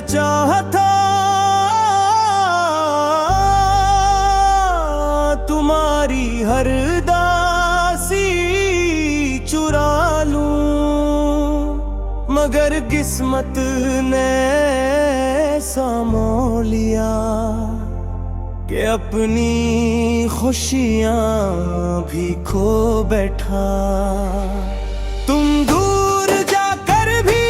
चाहता तुम्हारी हर दासी चुरा लूं, मगर किस्मत ने ऐसा मोह लिया कि अपनी खुशियां भी खो बैठा। तुम दूर जाकर भी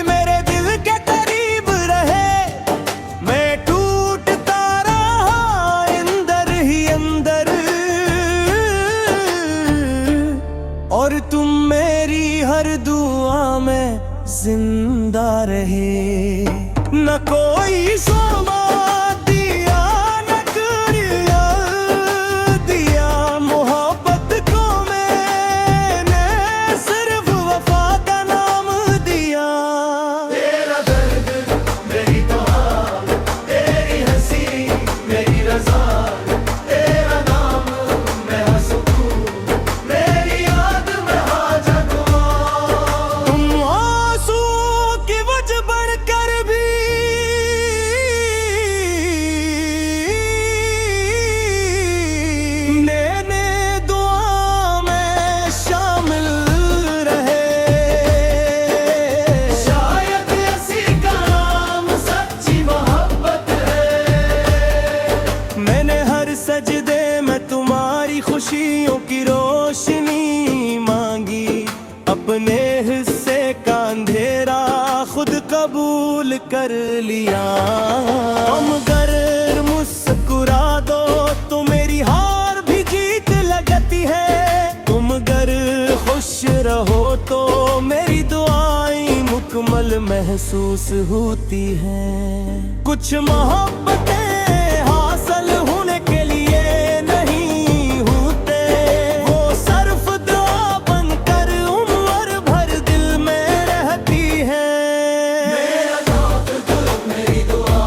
मेरे दिल के करीब रहे, मैं टूटता रहा अंदर ही अंदर, और तुम मेरी हर दुआ में जिंदा रहे। न कोई शोभा दिया न कुरिया दिया, मोहब्बत को मैंने सिर्फ वफा का नाम दिया। तेरा दर्द मेरी दुआ, तेरी हंसी मेरी रजा, तेरा नाम मेरा सुकून, मेरी याद में हाजत। तुम आंसुओं की वजह बढ़कर भी मैंने दुआ में शामिल रहे। शायद इसी का नाम सच्ची मोहब्बत है। मैंने हर सजदे में तुम्हारी खुशियों की रोशनी मांगी, अपने हिस्से का अंधेरा खुद कबूल कर लिया। तुम अगर मुस्कुरा दो तो मेरी हार भी जीत लगती है, तुम अगर खुश रहो तो मेरी दुआएं मुकम्मल महसूस होती हैं। कुछ मोहब्बतें हासिल होने के लिए नहीं होते, वो सिर्फ दुआ बनकर उम्र भर दिल में रहती है। मेरा दर्द मेरी दुआ,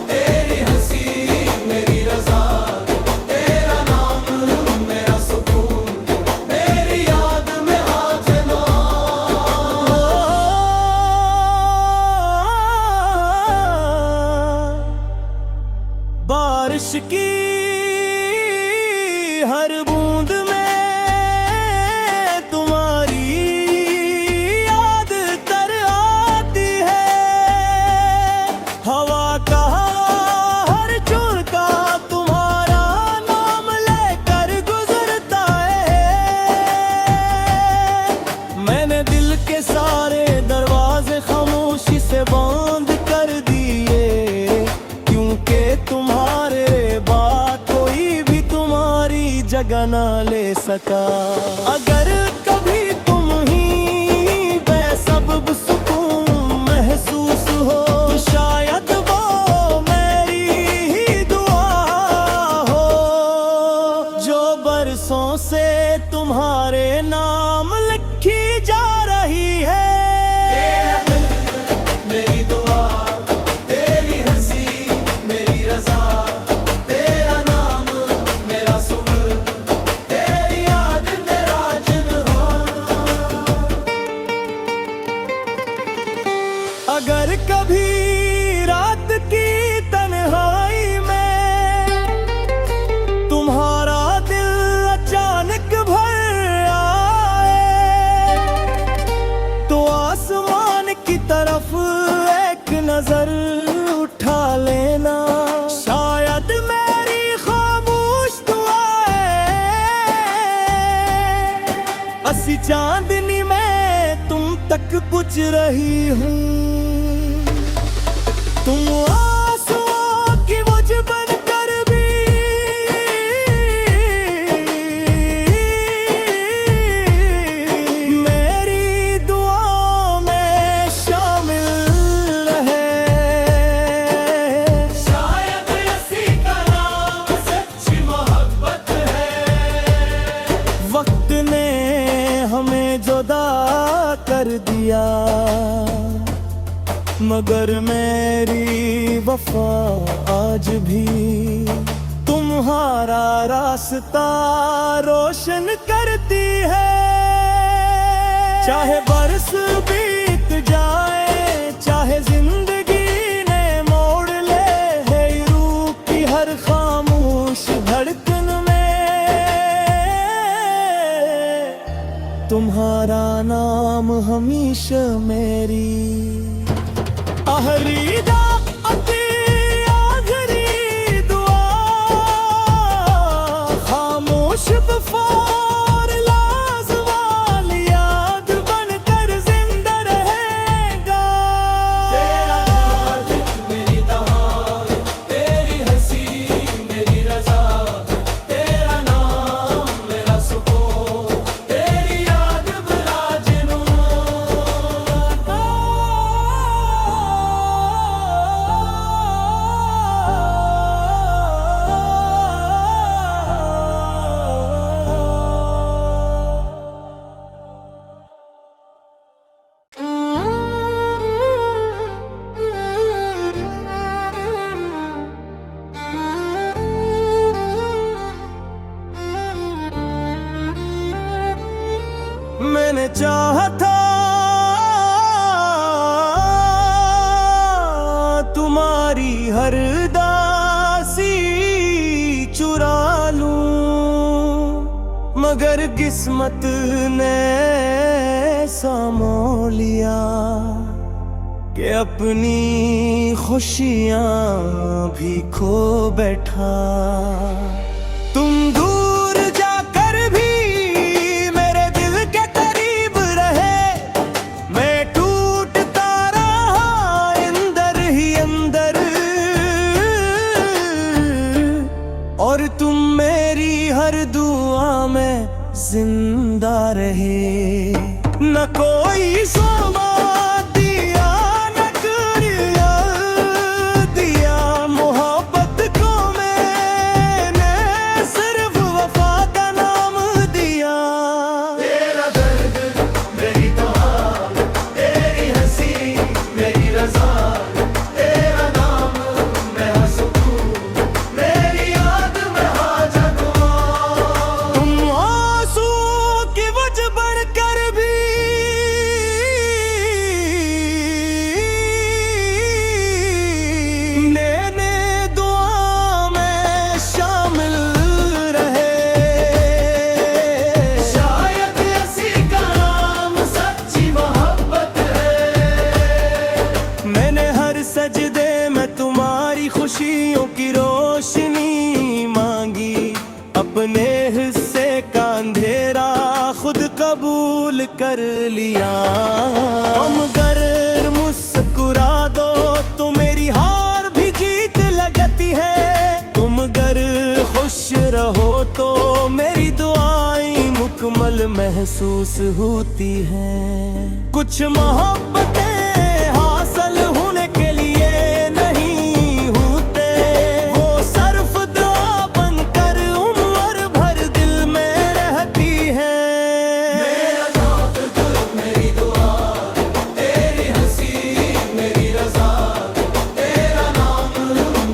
तेरी हंसी मेरी रजा, तेरा नाम मेरा सुकून, मेरी याद में आज ना। बारिश की हर बूंद में तुम्हारी याद तर आती है, हवा का हर झोंका तुम्हारा नाम लेकर गुजरता है। मैंने दिल के सारे दरवाजे खामोशी से बंद कर दिए, क्योंकि तुम्हारे बाद कोई भी तुम्हारी जगह ना ले सका। अगर कभी तुम ही बेसबब सुकून महसूस हो, तो शायद वो मेरी ही दुआ हो, जो बरसों से तुम्हारे नाम लिखी जा रही है। मेरी दुआ, तेरी हंसी मेरी रजा, तेरा नाम मेरा सुकून, तेरी याद मेरा जिन्हों। अगर कभी रात की तन्हाई में तुम्हारा दिल अचानक भर आए, तो आसमान की तरफ एक नजर उठा लेना। शायद मेरी खामोश दुआएं असी चांदनी में तुम तक पूछ रही हूँ। तुम आंसुओं की वजह बनकर भी मेरी दुआ में शामिल रहे। शायद इसी का नाम सच्ची मोहब्बत है। वक्त ने हमें जुदा कर दिया, मगर मेरी वफा आज भी तुम्हारा रास्ता रोशन करती है। चाहे बरस बीत जाए, चाहे जिंदगी नाम हमेशा मेरी आखरी दा अते आखरी दुआ खामोश बफार लाज़वाल याद बनकर जिंदा रहेगा। तेरा याद मेरी दहाड़, तेरी हंसी मेरी रजा, तेरा नाम मेरा सुकून, तेरी याद मेरा जुनून। मैंने चाहा था तुम्हारी हर दासी चुरा लूं, मगर किस्मत ने सामो लिया कि अपनी खुशियां भी खो बैठा। तुम दूर जाकर भी मेरे दिल के करीब रहे, मैं टूटता रहा अंदर ही अंदर, और तुम मेरी हर दुआ में जिंदा रहे। न कोई सोमा दिया न कुरिया दिया, मोहब्बत को मैंने सिर्फ वफा का नाम दिया। तेरा दर्द मेरी दुआ, तेरी हंसी मेरी रजा, तेरा नाम मेरा सुकून, मेरी याद मेरा जुनून। तुम आंसू की वजह बनकर भी मैंने दुआ में शामिल रहे। शायद इसी का नाम सच्ची मोहब्बत है। मैंने हर सजदे में तुम्हारी खुशियों की रोशनी मांगी, अपने हिस्से का अंधेरा खुद कबूल कर लिया। तुम अगर मुस्कुरा दो तो मेरी हार भी जीत लगती है, तुम अगर खुश रहो तो मेरी दुआएं मुकम्मल महसूस होती हैं। कुछ मोहब्बतें हासिल होने के लिए नहीं होते, वो सिर्फ दुआ बनकर उम्र भर दिल में रहती है। मेरा नाम मेरी दुआ, तेरी हंसी मेरी रजा, तेरा नाम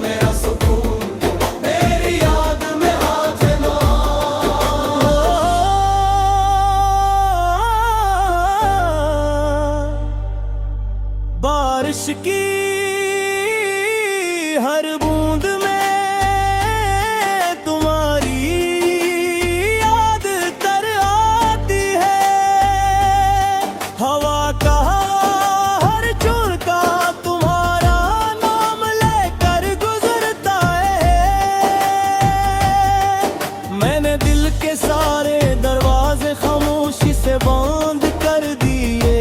मेरा सुकून, मेरी याद मेरा जुनून। बारिश की हर बूंद में तुम्हारी याद तर आती है, हवा का हर झोंका तुम्हारा नाम लेकर गुजरता है। मैंने दिल के सारे दरवाजे खामोशी से बंद कर दिए,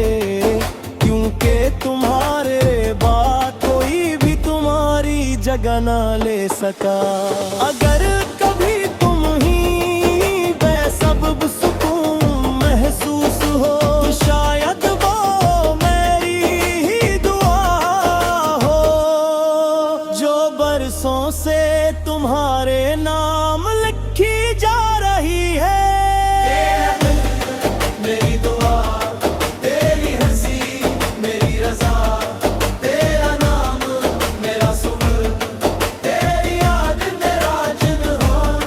क्योंकि तुम्हारे बाद कोई भी तुम्हारी जगह ना ले सका। अगर कभी तुम ही बेसबब सुकून महसूस हो, तो शायद वो मेरी ही दुआ हो, जो बरसों से तुम्हारे नाम लिखी जा रही है। मेरी दुआ, तेरी हंसी मेरी रजा, तेरा नाम मेरा सुकून, तेरी याद मेरा जुनून।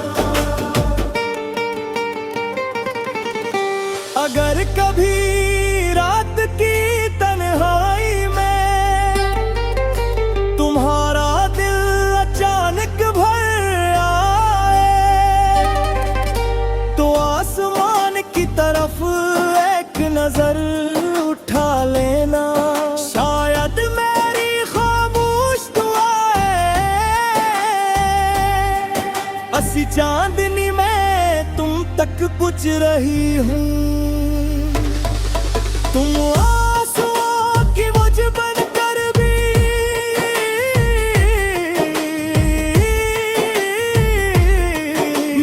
अगर कभी रात की तन्हाई में तुम्हारा दिल अचानक भर आए, असी चांदनी में तुम तक पूछ रही हूँ। तुम आंसुओं की मुझ बनकर भी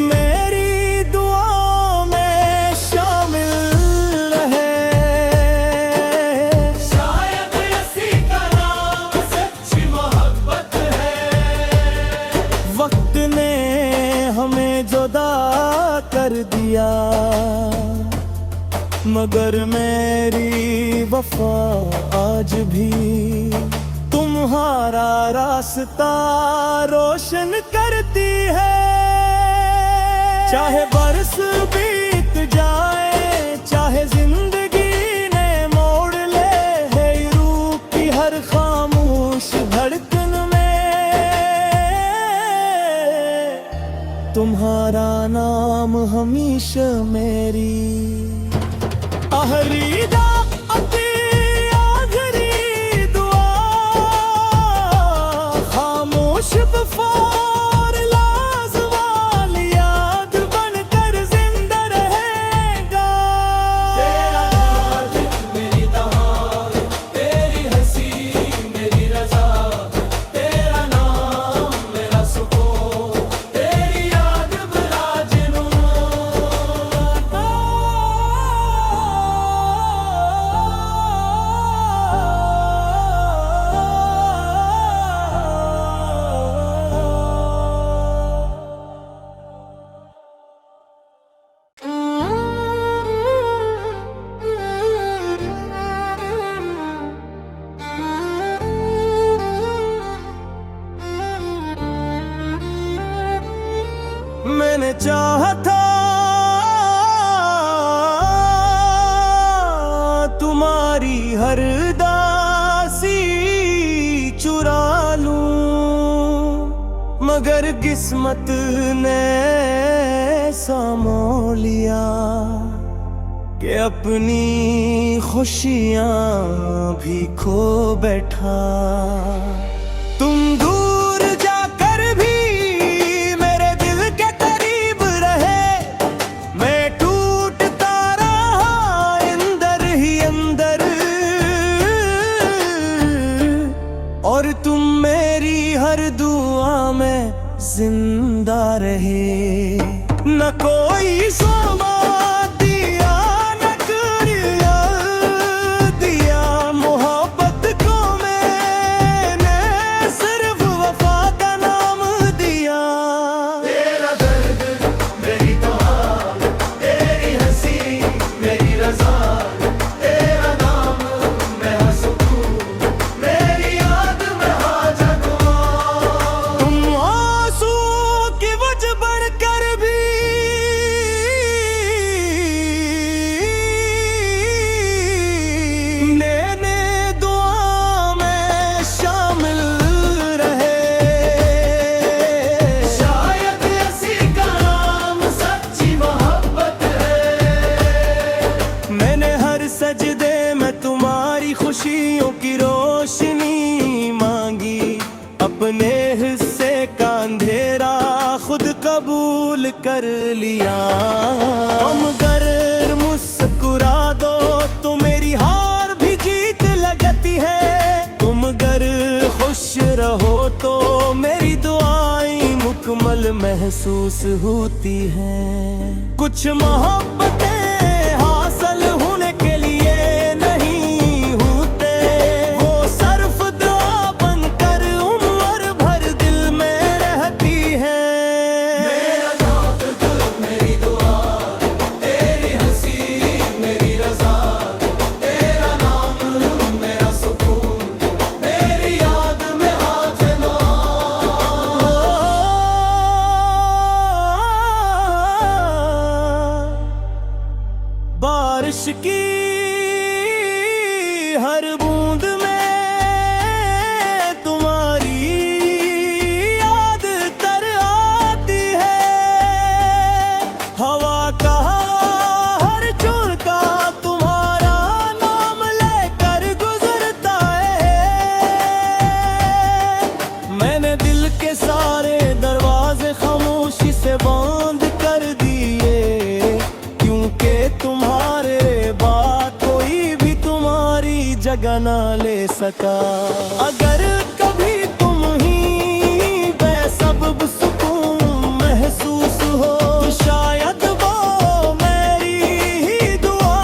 मेरी दुआओं में शामिल रहे। शायद इसी का नाम सच्ची मोहब्बत है। वक्त ने हमें जुदा कर दिया, मगर मेरी वफा आज भी तुम्हारा रास्ता रोशन करती है। चाहे बरस बीत जाए, चाहे जिंदगी ने मोड़ ले, है रूह की हर खामोश धड़कन में तुम्हारा नाम हमेशा मेरी आखिरी दुआ। खामोश बफार लाज़वाल याद बनकर जिंदा रहेगा। तेरा याद मेरी दहाड़, तेरी हंसी मेरी रज़ा, तेरा नाम मेरा सुकून, तेरी याद मेरा जुनून। मैंने चाहा था तुम्हारी हर दासी चुरा लूं, मगर किस्मत ने सामो लिया कि अपनी खुशियां भी खो बैठा। तुम दूर जाकर भी मेरे दिल के करीब रहे, मैं टूटता रहा अंदर ही अंदर, और तुम मेरी हर दुआ में जिंदा रहे। न कोई सोमा दिया, न कुरिया दिया, मोहब्बत को मैंने सिर्फ वफा का नाम दिया। तेरा दर्द मेरी दुआ, तेरी हंसी मेरी रज़ा, तेरा नाम मेरा सुकून, मेरी याद में हाज़िर दुआ। तुम आंसुओं की वजह बढ़कर भी मैंने दुआ में शामिल रहे। शायद इसी का नाम सच्ची मोहब्बत है। मैंने हर सजदे में तुम्हारी खुशियों की रोशनी मांगी, अपने हिस्से का अंधेरा खुद कबूल कर लिया। तुम अगर मुस्कुरा दो तो मेरी हार भी जीत लगती है, तुम अगर खुश रहो तो मेरी दुआएं मुकम्मल महसूस होती हैं। कुछ मोहब्बतें हासिल होने के लिए नहीं होते, वो सिर्फ दुआ बनकर उम्र भर दिल में रहती है। मेरा नात मेरी दुआ, तेरी हंसी मेरी रज़ा, तेरा नाम मेरा सुकून, मेरी याद में हाज़िर बारिश की हर बूंद में तुम्हारी याद तर आती है। हवा का हर झोंका तुम्हारा नाम लेकर गुजरता है। मैंने दिल के सारे दरवाजे खामोशी से ना ले सका। अगर कभी तुम ही बेसबब सुकून महसूस हो, शायद वो मेरी ही दुआ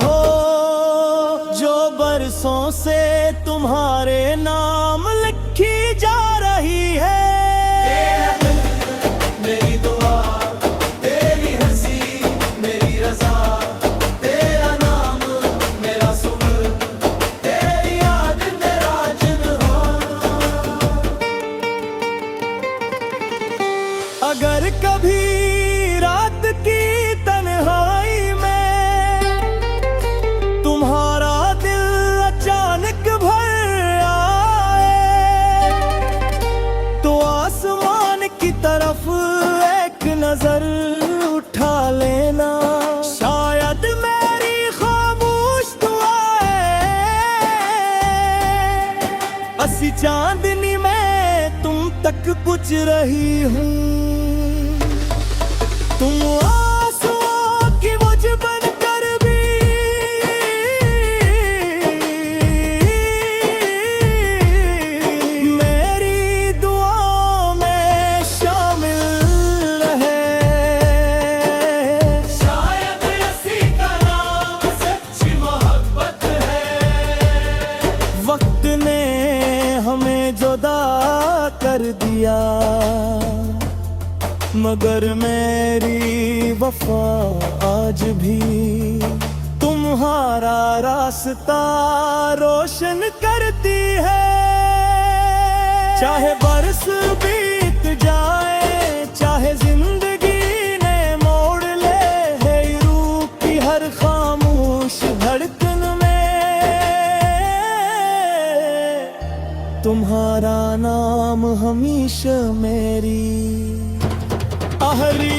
हो, जो बरसों से तुम्हारे नाम लिखी जा रही है। मेरी दुआ, तेरी हंसी मेरी रज़ा, तेरा नाम मेरा सुर, तेरी याद मेरा जिन्हों। अगर कभी रात की तन्हाई में तुम्हारा दिल अचानक भर आए, तो आसमान की तरफ एक नजर उठा लेना। शायद मेरी खामोश दुआएं असी चांदनी में तुम तक पुछ रही हूँ। तुम आंसुओं की मुझ बनकर भी मेरी दुआ में शामिल रहे। शायद इसी का नाम सच्ची मोहब्बत है। वक्त ने हमें जुदा कर दिया, मगर मेरी वफा आज भी तुम्हारा रास्ता रोशन करती है। चाहे बरस बीत जाए, चाहे जिंदगी ने मोड़ ले, है रूह की हर खामोश धड़कन में तुम्हारा नाम हमेशा मेरी आहरी